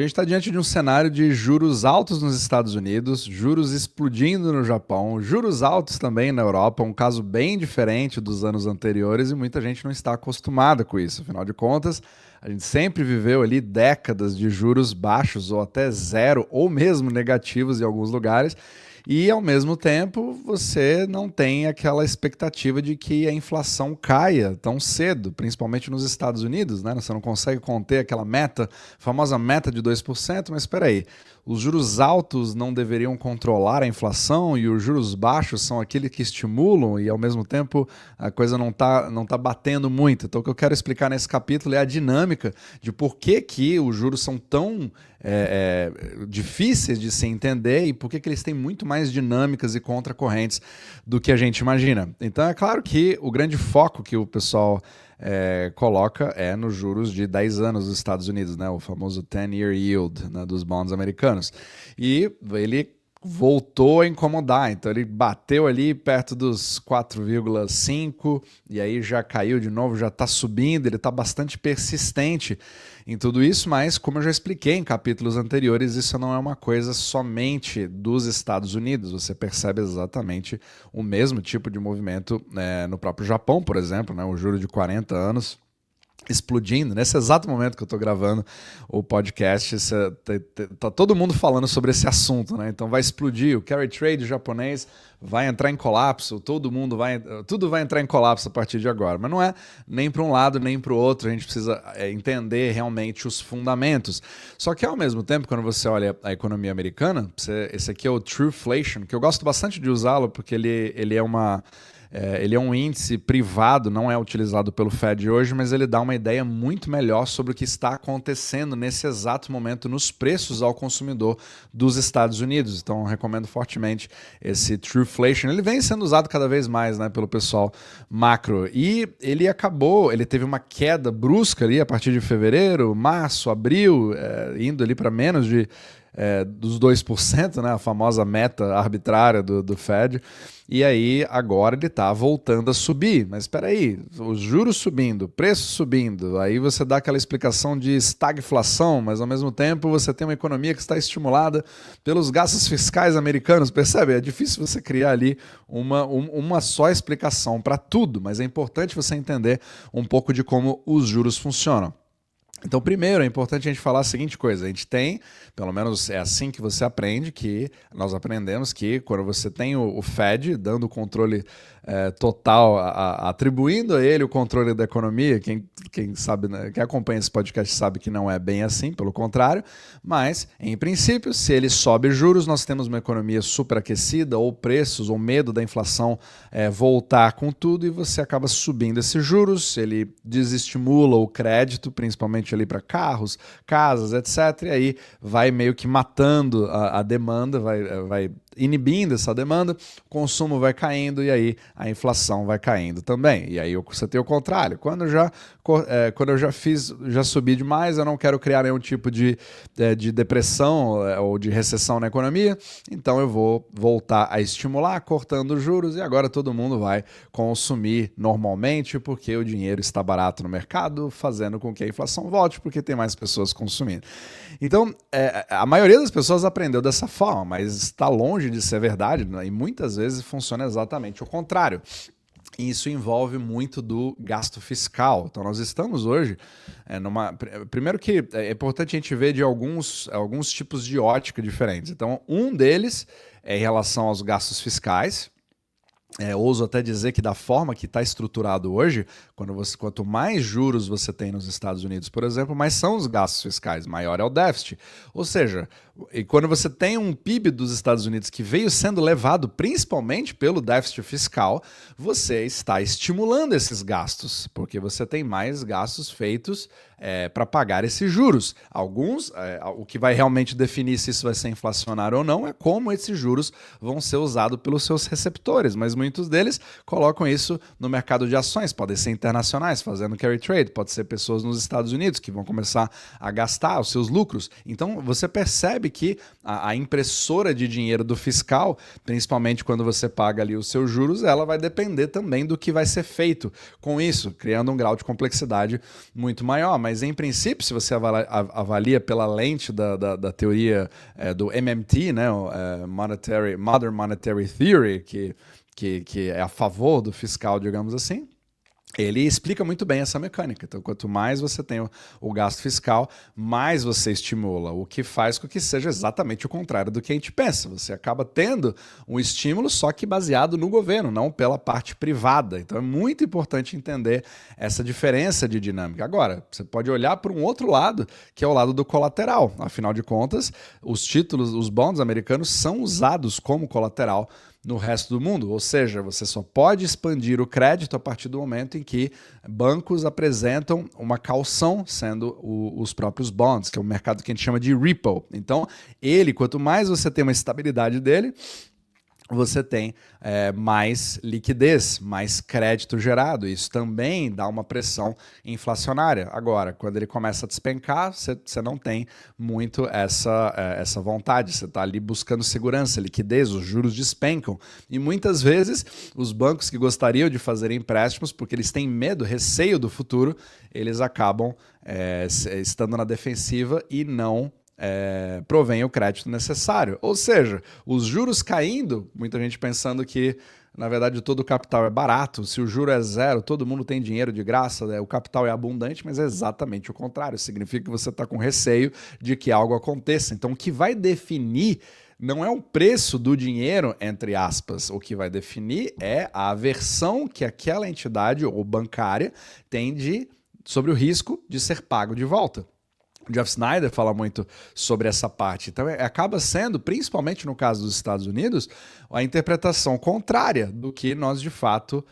A gente está diante de um cenário de juros altos nos Estados Unidos, juros explodindo no Japão, juros altos também na Europa, um caso bem diferente dos anos anteriores e muita gente não está acostumada com isso. Afinal de contas, a gente sempre viveu ali décadas de juros baixos ou até zero ou mesmo negativos em alguns lugares. E, ao mesmo tempo, você não tem aquela expectativa de que a inflação caia tão cedo, principalmente nos Estados Unidos, né? Você não consegue conter aquela meta, famosa meta de 2%, mas espera aí, os juros altos não deveriam controlar a inflação e os juros baixos são aqueles que estimulam e, ao mesmo tempo, a coisa não tá batendo muito. Então, o que eu quero explicar nesse capítulo é a dinâmica de por que os juros são tão difíceis de se entender e por que eles têm muito mais dinâmicas e contracorrentes do que a gente imagina. Então é claro que o grande foco que o pessoal coloca é nos juros de 10 anos dos Estados Unidos, né? O famoso 10-year yield, né, dos bonds americanos. E ele voltou a incomodar, então ele bateu ali perto dos 4,5 e aí já caiu de novo, já está subindo, ele está bastante persistente em tudo isso, mas como eu já expliquei em capítulos anteriores, isso não é uma coisa somente dos Estados Unidos, você percebe exatamente o mesmo tipo de movimento no próprio Japão, por exemplo, né, o juro de 40 anos, explodindo. Nesse exato momento que eu estou gravando o podcast, tá todo mundo falando sobre esse assunto, né? Então vai explodir, o carry trade japonês vai entrar em colapso, tudo vai entrar em colapso a partir de agora. Mas não é nem para um lado nem para o outro, a gente precisa entender realmente os fundamentos. Só que ao mesmo tempo, quando você olha a economia americana, esse aqui é o Trueflation, que eu gosto bastante de usá-lo porque ele é um índice privado, não é utilizado pelo Fed hoje, mas ele dá uma ideia muito melhor sobre o que está acontecendo nesse exato momento nos preços ao consumidor dos Estados Unidos. Então, eu recomendo fortemente esse Trueflation. Ele vem sendo usado cada vez mais, né, pelo pessoal macro. E ele teve uma queda brusca ali a partir de fevereiro, março, abril, indo ali para menos dos 2%, né, a famosa meta arbitrária do Fed, e aí agora ele está voltando a subir. Mas espera aí, os juros subindo, preço subindo, aí você dá aquela explicação de estagflação, mas ao mesmo tempo você tem uma economia que está estimulada pelos gastos fiscais americanos, percebe? É difícil você criar ali uma só explicação para tudo, mas é importante você entender um pouco de como os juros funcionam. Então, primeiro, é importante a gente falar a seguinte coisa, a gente tem, pelo menos é assim que você aprende, que nós aprendemos que quando você tem o Fed dando o controle total, atribuindo a ele o controle da economia, quem sabe, né, quem acompanha esse podcast sabe que não é bem assim, pelo contrário, mas, em princípio, se ele sobe juros, nós temos uma economia superaquecida, ou preços, ou medo da inflação voltar com tudo, e você acaba subindo esses juros, ele desestimula o crédito, principalmente ali para carros, casas, etc. E aí vai meio que matando a demanda, vai inibindo essa demanda, o consumo vai caindo e aí a inflação vai caindo também. E aí você tem o contrário. Quando eu já subi demais, eu não quero criar nenhum tipo de depressão ou de recessão na economia, então eu vou voltar a estimular, cortando os juros, e agora todo mundo vai consumir normalmente porque o dinheiro está barato no mercado, fazendo com que a inflação volte porque tem mais pessoas consumindo. Então, a maioria das pessoas aprendeu dessa forma, mas está longe de ser verdade, né? E muitas vezes funciona exatamente o contrário. E isso envolve muito do gasto fiscal. Então, nós estamos hoje Primeiro que é importante a gente ver de alguns tipos de ótica diferentes. Então, um deles é em relação aos gastos fiscais. Ouso até dizer que da forma que está estruturado hoje, quanto mais juros você tem nos Estados Unidos, por exemplo, mais são os gastos fiscais, maior é o déficit. Ou seja, e quando você tem um PIB dos Estados Unidos que veio sendo levado principalmente pelo déficit fiscal, você está estimulando esses gastos, porque você tem mais gastos feitos para pagar esses juros. O que vai realmente definir se isso vai ser inflacionário ou não é como esses juros vão ser usados pelos seus receptores, mas muitos deles colocam isso no mercado de ações, podem ser internacionais, fazendo carry trade, pode ser pessoas nos Estados Unidos que vão começar a gastar os seus lucros. Então você percebe que a impressora de dinheiro do fiscal, principalmente quando você paga ali os seus juros, ela vai depender também do que vai ser feito com isso, criando um grau de complexidade muito maior. mas em princípio, se você avalia pela lente da teoria do MMT, né, Modern Monetary Theory, que é a favor do fiscal, digamos assim, ele explica muito bem essa mecânica. Então, quanto mais você tem o gasto fiscal, mais você estimula, o que faz com que seja exatamente o contrário do que a gente pensa. Você acaba tendo um estímulo, só que baseado no governo, não pela parte privada. Então, é muito importante entender essa diferença de dinâmica. Agora, você pode olhar para um outro lado, que é o lado do colateral. Afinal de contas, os títulos, os bonds americanos são usados como colateral no resto do mundo, ou seja, você só pode expandir o crédito a partir do momento em que bancos apresentam uma caução, sendo os próprios bonds, que é o mercado que a gente chama de repo. Então, quanto mais você tem uma estabilidade dele, você tem mais liquidez, mais crédito gerado. Isso também dá uma pressão inflacionária. Agora, quando ele começa a despencar, você não tem muito essa vontade. Você está ali buscando segurança, liquidez, os juros despencam. E muitas vezes, os bancos que gostariam de fazer empréstimos, porque eles têm medo, receio do futuro, eles acabam estando na defensiva e não provém o crédito necessário. Ou seja, os juros caindo, muita gente pensando que, na verdade, todo o capital é barato, se o juro é zero, todo mundo tem dinheiro de graça, o capital é abundante, mas é exatamente o contrário. Significa que você está com receio de que algo aconteça. Então, o que vai definir não é o preço do dinheiro, entre aspas. O que vai definir é a aversão que aquela entidade ou bancária tem sobre o risco de ser pago de volta. O Jeff Snyder fala muito sobre essa parte. Então, acaba sendo, principalmente no caso dos Estados Unidos, a interpretação contrária do que nós, de fato,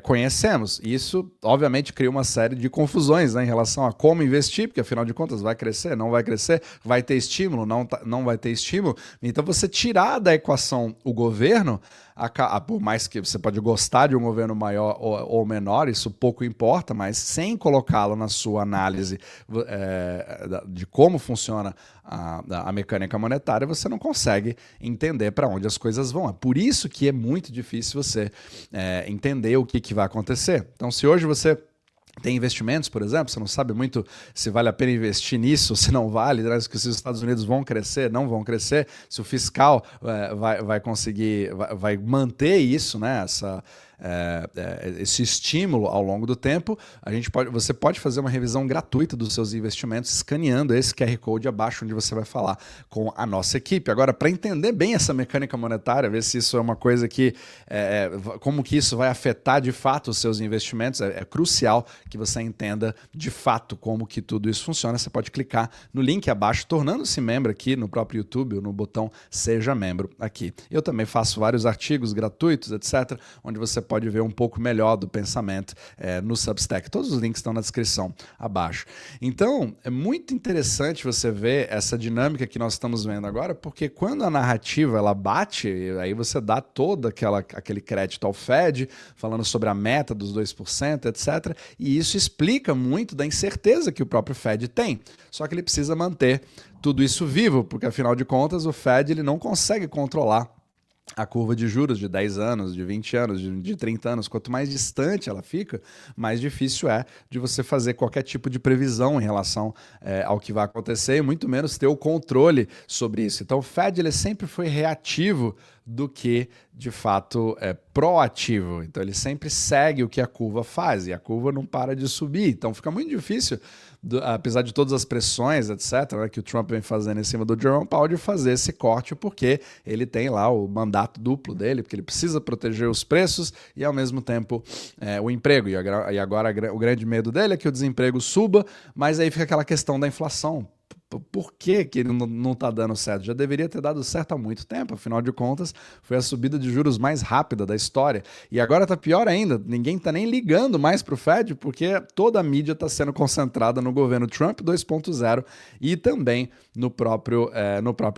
conhecemos. Isso, obviamente, cria uma série de confusões, né, em relação a como investir, porque, afinal de contas, vai crescer, não vai crescer, vai ter estímulo, não vai ter estímulo. Então, você tirar da equação o governo, por mais que você pode gostar de um governo maior ou menor, isso pouco importa, mas sem colocá-lo na sua análise de como funciona a mecânica monetária, você não consegue entender para onde as coisas vão. É por isso que é muito difícil você entender o que vai acontecer. Então, se hoje você tem investimentos, por exemplo, você não sabe muito se vale a pena investir nisso, se não vale, né? Se os Estados Unidos vão crescer, não vão crescer, se o fiscal vai conseguir, vai manter isso, né? Esse estímulo ao longo do tempo, você pode fazer uma revisão gratuita dos seus investimentos escaneando esse QR Code abaixo, onde você vai falar com a nossa equipe. Agora, para entender bem essa mecânica monetária, ver se isso é uma coisa que, como que isso vai afetar de fato os seus investimentos, é crucial que você entenda de fato como que tudo isso funciona. Você pode clicar no link abaixo, tornando-se membro aqui no próprio YouTube ou no botão Seja Membro aqui. Eu também faço vários artigos gratuitos, etc., onde você pode ver um pouco melhor do pensamento no Substack. Todos os links estão na descrição abaixo. Então, é muito interessante você ver essa dinâmica que nós estamos vendo agora, porque quando a narrativa ela bate, aí você dá todo aquele crédito ao Fed, falando sobre a meta dos 2%, etc., e isso explica muito da incerteza que o próprio Fed tem. Só que ele precisa manter tudo isso vivo, porque, afinal de contas, o Fed ele não consegue controlar a curva de juros de 10 anos, de 20 anos, de 30 anos. Quanto mais distante ela fica, mais difícil é de você fazer qualquer tipo de previsão em relação ao que vai acontecer e muito menos ter o controle sobre isso. Então o Fed ele sempre foi reativo do que, de fato, proativo. Então ele sempre segue o que a curva faz e a curva não para de subir. Então fica muito difícil, apesar de todas as pressões, etc., né, que o Trump vem fazendo em cima do Jerome Powell, de fazer esse corte, porque ele tem lá o mandato duplo dele, porque ele precisa proteger os preços e, ao mesmo tempo, o emprego. E agora o grande medo dele é que o desemprego suba, mas aí fica aquela questão da inflação. Por que ele não está dando certo? Já deveria ter dado certo há muito tempo, afinal de contas, foi a subida de juros mais rápida da história. E agora está pior ainda, ninguém está nem ligando mais para o Fed, porque toda a mídia está sendo concentrada no governo Trump 2.0 e também no próprio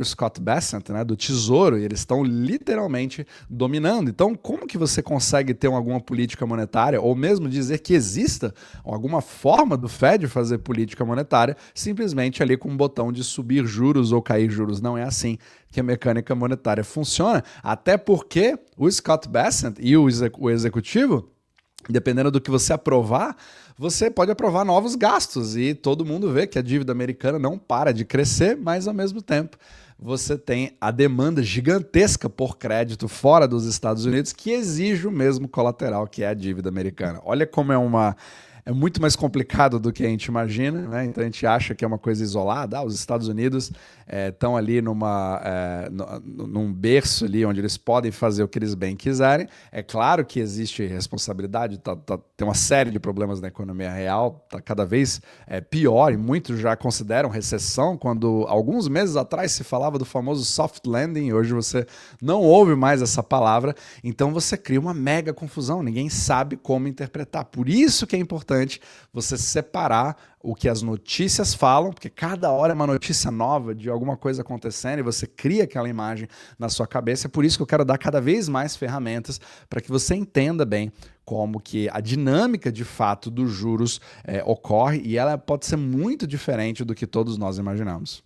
Scott Bessent, né, do Tesouro, e eles estão literalmente dominando. Então, como que você consegue ter alguma política monetária, ou mesmo dizer que exista alguma forma do Fed fazer política monetária, simplesmente ali com um botão de subir juros ou cair juros? Não é assim que a mecânica monetária funciona, até porque o Scott Bessent e o executivo, dependendo do que você aprovar, você pode aprovar novos gastos e todo mundo vê que a dívida americana não para de crescer, mas ao mesmo tempo você tem a demanda gigantesca por crédito fora dos Estados Unidos que exige o mesmo colateral que é a dívida americana. Olha como é muito mais complicado do que a gente imagina, né? Então a gente acha que é uma coisa isolada. Os Estados Unidos estão ali num berço ali onde eles podem fazer o que eles bem quiserem. É claro que existe responsabilidade, tem uma série de problemas na economia real, está cada vez pior e muitos já consideram recessão, quando alguns meses atrás se falava do famoso soft landing, hoje você não ouve mais essa palavra, então você cria uma mega confusão, ninguém sabe como interpretar. Por isso que é importante você separar o que as notícias falam, porque cada hora é uma notícia nova de alguma coisa acontecendo e você cria aquela imagem na sua cabeça. É por isso que eu quero dar cada vez mais ferramentas para que você entenda bem como que a dinâmica de fato dos juros ocorre, e ela pode ser muito diferente do que todos nós imaginamos.